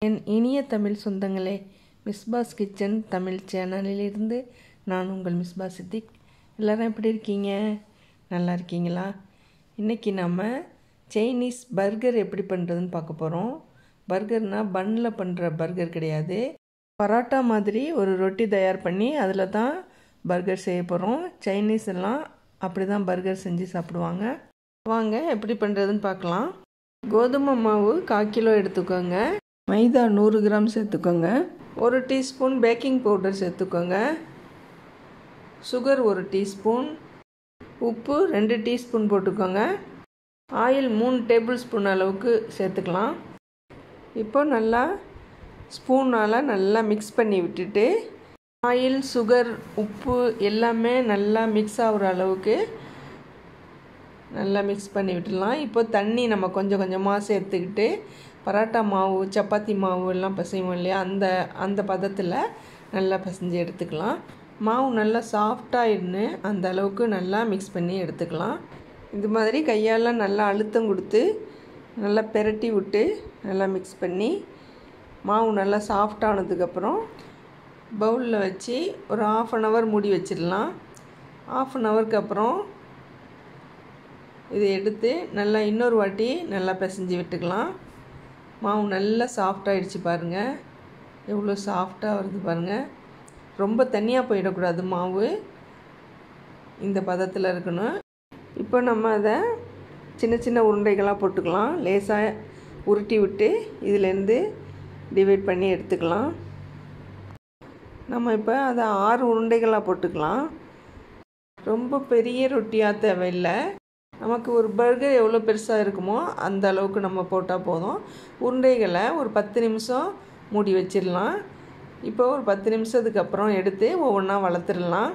என் இனிய தமிழ் சொந்தங்களே, மிஸ்பாஸ் கிச்சன் தமிழ் சேனலிலிருந்து நான் உங்கள் மிஸ்பா சித்திக். எல்லோரும் எப்படி இருக்கீங்க? நல்லா இருக்கீங்களா? இன்றைக்கி நம்ம சைனீஸ் பர்கர் எப்படி பண்ணுறதுன்னு பார்க்க போகிறோம். பர்கர்னால் பன்னில் பண்ணுற பர்கர் கிடையாது. பரோட்டா மாதிரி ஒரு ரொட்டி தயார் பண்ணி அதில் தான் பர்கர் செய்ய போகிறோம். சைனீஸ் எல்லாம் அப்படி தான் பர்கர் செஞ்சு சாப்பிடுவாங்க. வாங்க எப்படி பண்ணுறதுன்னு பார்க்கலாம். கோதுமை மாவு 1/4 கிலோ எடுத்துக்கோங்க. மைதா 100 கிராம் சேர்த்துக்கோங்க. 1 டீஸ்பூன் பேக்கிங் பவுடர் சேர்த்துக்கோங்க. Sugar 1 teaspoon. உப்பு 2 டீஸ்பூன் போட்டுக்கோங்க. ஆயில் 3 டேபிள் ஸ்பூன் அளவுக்கு சேர்த்துக்கலாம். இப்போ நல்லா ஸ்பூனால் நல்லா மிக்ஸ் பண்ணி விட்டுட்டு ஆயில், சுகர், உப்பு எல்லாமே நல்லா மிக்ஸ் ஆகிற அளவுக்கு நல்லா மிக்ஸ் பண்ணி விட்டுடலாம். இப்போ தண்ணி நம்ம கொஞ்சம் கொஞ்சமாக சேர்த்துக்கிட்டு பரோட்டா மாவு, சப்பாத்தி மாவு எல்லாம் பிசைவோம் இல்லையா, அந்த பதத்தில் நல்லா பிசைஞ்சு எடுத்துக்கலாம். மாவு நல்லா சாஃப்டாகிடுன்னு அந்த அளவுக்கு நல்லா மிக்ஸ் பண்ணி எடுத்துக்கலாம். இது மாதிரி கையால் நல்லா அழுத்தம் கொடுத்து நல்லா பெரட்டி விட்டு நல்லா மிக்ஸ் பண்ணி மாவு நல்லா சாஃப்டானதுக்கப்புறம் பவுலில் வச்சு ஒரு 1/2 hour மூடி வச்சிடலாம். 1/2 hourக்கு அப்புறம் இதை எடுத்து நல்லா இன்னொரு வாட்டி நல்லா பிசைஞ்சு விட்டுக்கலாம். மாவு நல்லா சாஃப்டாகிடுச்சு பாருங்கள், எவ்வளோ சாஃப்டாக வருது பாருங்கள். ரொம்ப தண்ணியாக போயிடக்கூடாது, மாவு இந்த பதத்தில் இருக்கணும். இப்போ நம்ம அதை சின்ன சின்ன உருண்டைகளாக போட்டுக்கலாம். லேசாக உருட்டி விட்டு இதிலேருந்து டிவைட் பண்ணி எடுத்துக்கலாம். நம்ம இப்போ அதை 6 உருண்டைகளாக போட்டுக்கலாம். ரொம்ப பெரிய ரொட்டியாக தேவையில்லை. நமக்கு ஒரு பர்கர் எவ்வளோ பெருசாக இருக்குமோ அந்த அளவுக்கு நம்ம போட்டால் போதும். உருண்டைகளை ஒரு 10 நிமிஷம் மூடி வச்சிடலாம். இப்போ ஒரு 10 நிமிஷத்துக்கு அப்புறம் எடுத்து ஒவ்வொன்றா வளர்த்துடலாம்.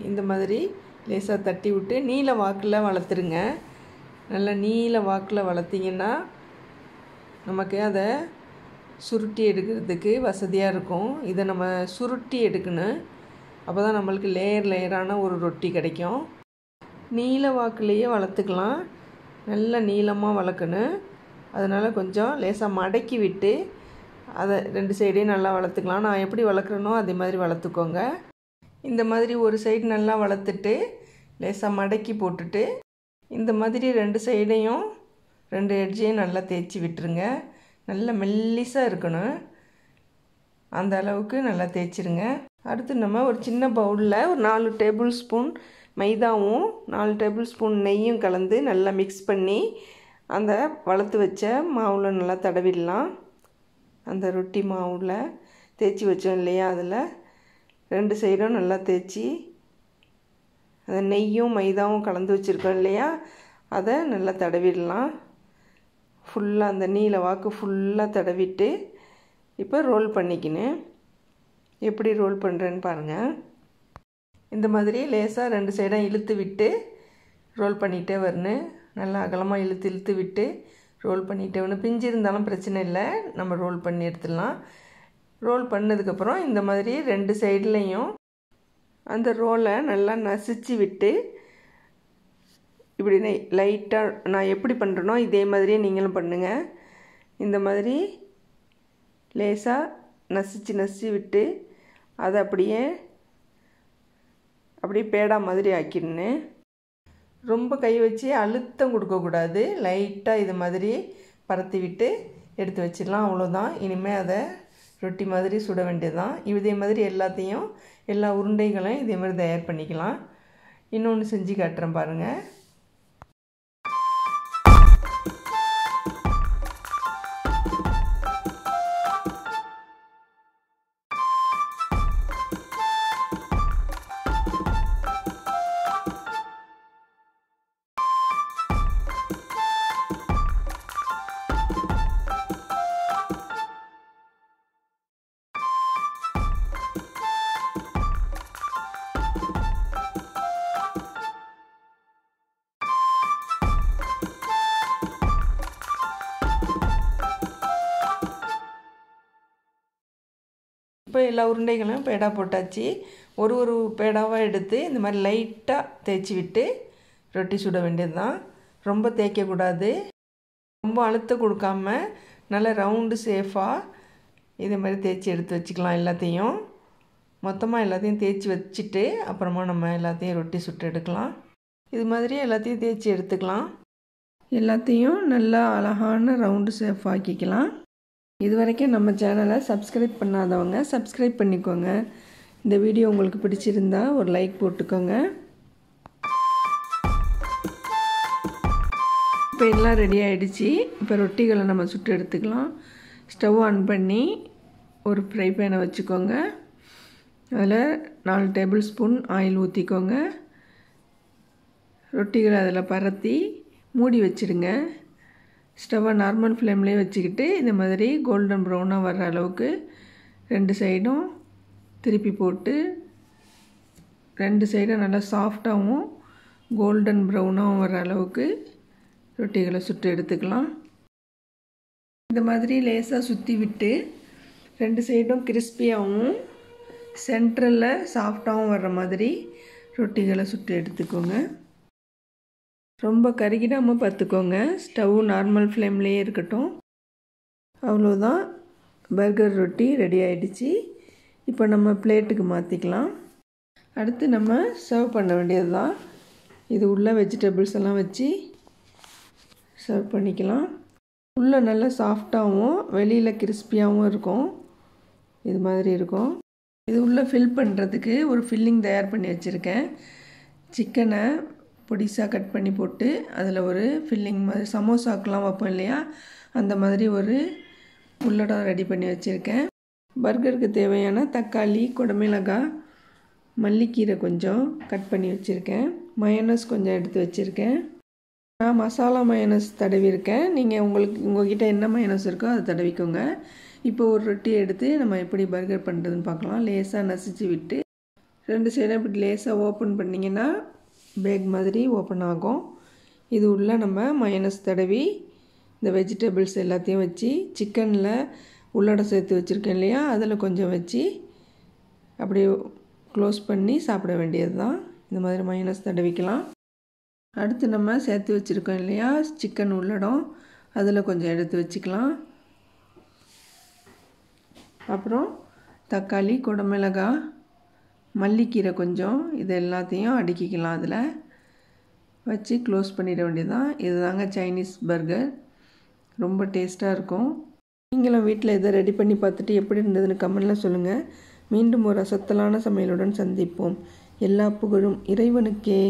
இந்த மாதிரி லேசாக தட்டி விட்டு நீல வாக்கில் வளர்த்துருங்க. நல்லா நீல வாக்கில் வளர்த்திங்கன்னா நமக்கு அதை சுருட்டி எடுக்கிறதுக்கு வசதியாக இருக்கும். இதை நம்ம சுருட்டி எடுக்கணும். அப்போ தான் நம்மளுக்கு லேயர் லேயரான ஒரு ரொட்டி கிடைக்கும். நீல வாக்குலேயே வளர்த்துக்கலாம். நல்லா நீளமாக வளர்க்கணும். அதனால் கொஞ்சம் லேசாக மடக்கி விட்டு அதை 2 சைடையும் நல்லா வளர்த்துக்கலாம். நான் எப்படி வளர்க்குறேனோ அதே மாதிரி வளர்த்துக்கோங்க. இந்த மாதிரி ஒரு சைடு நல்லா வளர்த்துட்டு லேசாக மடக்கி போட்டுட்டு இந்த மாதிரி 2 சைடையும் 2 எட்ஜையும் நல்லா தேய்ச்சி விட்டுருங்க. நல்லா மெல்லிசாக இருக்கணும், அந்த அளவுக்கு நல்லா தேய்ச்சிருங்க. அடுத்து நம்ம ஒரு சின்ன பவுலில் ஒரு 4 டேபிள் ஸ்பூன் மைதாவும் 4 டேபிள் ஸ்பூன் நெய்யும் கலந்து நல்லா மிக்ஸ் பண்ணி அந்த வளர்த்து வச்ச மாவில் நல்லா தடவிடலாம். அந்த ரொட்டி மாவில் தேய்ச்சி வச்சோம் இல்லையா, அதில் 2 சைடும் நல்லா தேய்ச்சி அந்த நெய்யும் மைதாவும் கலந்து வச்சுருக்கோம் இல்லையா, அதை நல்லா தடவிடலாம். ஃபுல்லாக அந்த நீல வாக்கு ஃபுல்லாக தடவிட்டு இப்போ ரோல் பண்ணிக்கினேன். எப்படி ரோல் பண்ணுறேன்னு பாருங்கள். இந்த மாதிரி லேசாக 2 சைடாக இழுத்து விட்டு ரோல் பண்ணிகிட்டே வரணும். நல்லா அகலமாக இழுத்து விட்டு ரோல் பண்ணிகிட்டே வரணும். பிஞ்சு இருந்தாலும் பிரச்சனை இல்லை, நம்ம ரோல் பண்ணி எடுத்துடலாம். ரோல் பண்ணதுக்கப்புறம் இந்த மாதிரி 2 சைட்லேயும் அந்த ரோலை நல்லா நசிச்சு விட்டு இப்படி லைட்டாக நான் எப்படி பண்ணுறேனோ இதே மாதிரியே நீங்களும் பண்ணுங்கள். இந்த மாதிரி லேசாக நசிச்சு விட்டு அதை அப்படியே பேடா மாதிரி ஆக்கிடுன்னு. ரொம்ப கை வச்சு அழுத்தம் கொடுக்கக்கூடாது. லைட்டாக இது மாதிரி பரத்தி விட்டு எடுத்து வச்சிடலாம். அவ்வளோதான். இனிமேல் அதை ரொட்டி மாதிரி சுட வேண்டியது தான். இதே மாதிரி எல்லாத்தையும் எல்லா உருண்டைகளையும் இதே மாதிரி தயார் பண்ணிக்கலாம். இன்னொன்று செஞ்சு காட்டுறேன் பாருங்கள். இப்போ எல்லா உருண்டைகளும் பேடா போட்டாச்சு. ஒரு பேடாவாக எடுத்து இந்த மாதிரி லைட்டாக தேய்ச்சி விட்டு ரொட்டி சுட வேண்டியது தான். ரொம்ப தேய்க்கக்கூடாது. ரொம்ப அழுத்தம் கொடுக்காம நல்ல ரவுண்டு சேஃபாக இதே மாதிரி தேய்ச்சி எடுத்து வச்சுக்கலாம். எல்லாத்தையும் மொத்தமாக எல்லாத்தையும் தேய்ச்சி வச்சுட்டு அப்புறமா நம்ம எல்லாத்தையும் ரொட்டி சுட்டு எடுக்கலாம். இது மாதிரி எல்லாத்தையும் தேய்ச்சி எடுத்துக்கலாம். எல்லாத்தையும் நல்லா அழகான ரவுண்டு சேஃப் ஆக்கிக்கலாம். இது வரைக்கும் நம்ம சேனலை சப்ஸ்கிரைப் பண்ணாதவங்க சப்ஸ்கிரைப் பண்ணிக்கோங்க. இந்த வீடியோ உங்களுக்கு பிடிச்சிருந்தா ஒரு லைக் போட்டுக்கோங்க. இப்போ எல்லாம் ரெடி ஆகிடுச்சு. இப்போ ரொட்டிகளை நம்ம சுட்டு எடுத்துக்கலாம். ஸ்டவ் ஆன் பண்ணி ஒரு ஃப்ரை பேனை வச்சுக்கோங்க. அதில் 4 டேபிள் ஸ்பூன் ஆயில் ஊற்றிக்கோங்க. ரொட்டிகளை அதில் பரத்தி மூடி வச்சுடுங்க. ஸ்டவ்வை நார்மல் ஃப்ளேம்லேயே வச்சுக்கிட்டு இந்த மாதிரி கோல்டன் ப்ரௌனாக வர்ற அளவுக்கு 2 சைடும் திருப்பி போட்டு 2 சைடும் நல்லா சாஃப்டாகவும் கோல்டன் ப்ரௌனாகவும் வர்ற அளவுக்கு ரொட்டிகளை சுட்டு எடுத்துக்கலாம். இந்த மாதிரி லேசாக சுற்றி விட்டு 2 சைடும் கிறிஸ்பியாகவும் சென்ட்ரலில் சாஃப்டாகவும் வர்ற மாதிரி ரொட்டிகளை சுட்டு எடுத்துக்கோங்க. ரொம்ப கருகிடாமல் பார்த்துக்கோங்க. ஸ்டவ் நார்மல் ஃப்ளேம்லேயே இருக்கட்டும். அவ்வளோதான், பர்கர் ரொட்டி ரெடி ஆகிடுச்சு. இப்போ நம்ம பிளேட்டுக்கு மாற்றிக்கலாம். அடுத்து நம்ம சர்வ் பண்ண வேண்டியது தான். இது உள்ள வெஜிடபிள்ஸ் எல்லாம் வச்சு சர்வ் பண்ணிக்கலாம். உள்ளே நல்லா சாஃப்டாகவும் வெளியில் கிறிஸ்பியாகவும் இருக்கும். இது மாதிரி இருக்கும். இது உள்ளே ஃபில் பண்ணுறதுக்கு ஒரு ஃபில்லிங் தயார் பண்ணி வச்சுருக்கேன். சிக்கனை பொடிசாக கட் பண்ணி போட்டு அதில் ஒரு ஃபில்லிங் மாதிரி சமோசாக்கெலாம் வைப்போம் இல்லையா, அந்த மாதிரி ஒரு உள்ளடம் ரெடி பண்ணி வச்சுருக்கேன். பர்கருக்கு தேவையான தக்காளி, குடமிளகாய், மல்லிக்கீரை கொஞ்சம் கட் பண்ணி வச்சுருக்கேன். மயோனஸ் கொஞ்சம் எடுத்து வச்சுருக்கேன். நான் மசாலா மயோனஸ் தடவிருக்கேன். நீங்கள் உங்கள்கிட்ட என்ன மயோனஸ் இருக்கோ அதை தடவிக்கோங்க. இப்போ ஒரு ரொட்டி எடுத்து நம்ம எப்படி பர்கர் பண்ணுறதுன்னு பார்க்கலாம். லேசாக நசிச்சு விட்டு 2 சைடும் இப்படி லேசாக ஓப்பன் பண்ணிங்கன்னா பேக் மாதிரி ஓப்பன் ஆகும். இது உள்ள நம்ம மயோனஸ் தடவி இந்த வெஜிடபிள்ஸ் எல்லாத்தையும் வச்சு சிக்கனில் உள்ளடை சேர்த்து வச்சுருக்கேன் இல்லையா, அதில் கொஞ்சம் வச்சு அப்படியே க்ளோஸ் பண்ணி சாப்பிட வேண்டியது தான். இந்த மாதிரி மயோனஸ் தடவிக்கலாம். அடுத்து நம்ம சேர்த்து வச்சுருக்கோம் இல்லையா சிக்கன் உள்ளடம், அதில் கொஞ்சம் எடுத்து வச்சுக்கலாம். அப்புறம் தக்காளி, குடமிளகாய், மல்லிக்கீரை கொஞ்சம், இது எல்லாத்தையும் அடுக்கிக்கலாம். அதில் வச்சு க்ளோஸ் பண்ணிட வேண்டியதுதான். இது தாங்க சைனீஸ் பர்கர். ரொம்ப டேஸ்ட்டாக இருக்கும். நீங்களும் வீட்டில் இதை ரெடி பண்ணி பார்த்துட்டு எப்படி இருந்ததுன்னு கமெண்டில் சொல்லுங்கள். மீண்டும் ஒரு அசத்தலான சமையலுடன் சந்திப்போம். எல்லா புகழும் இறைவனுக்கே.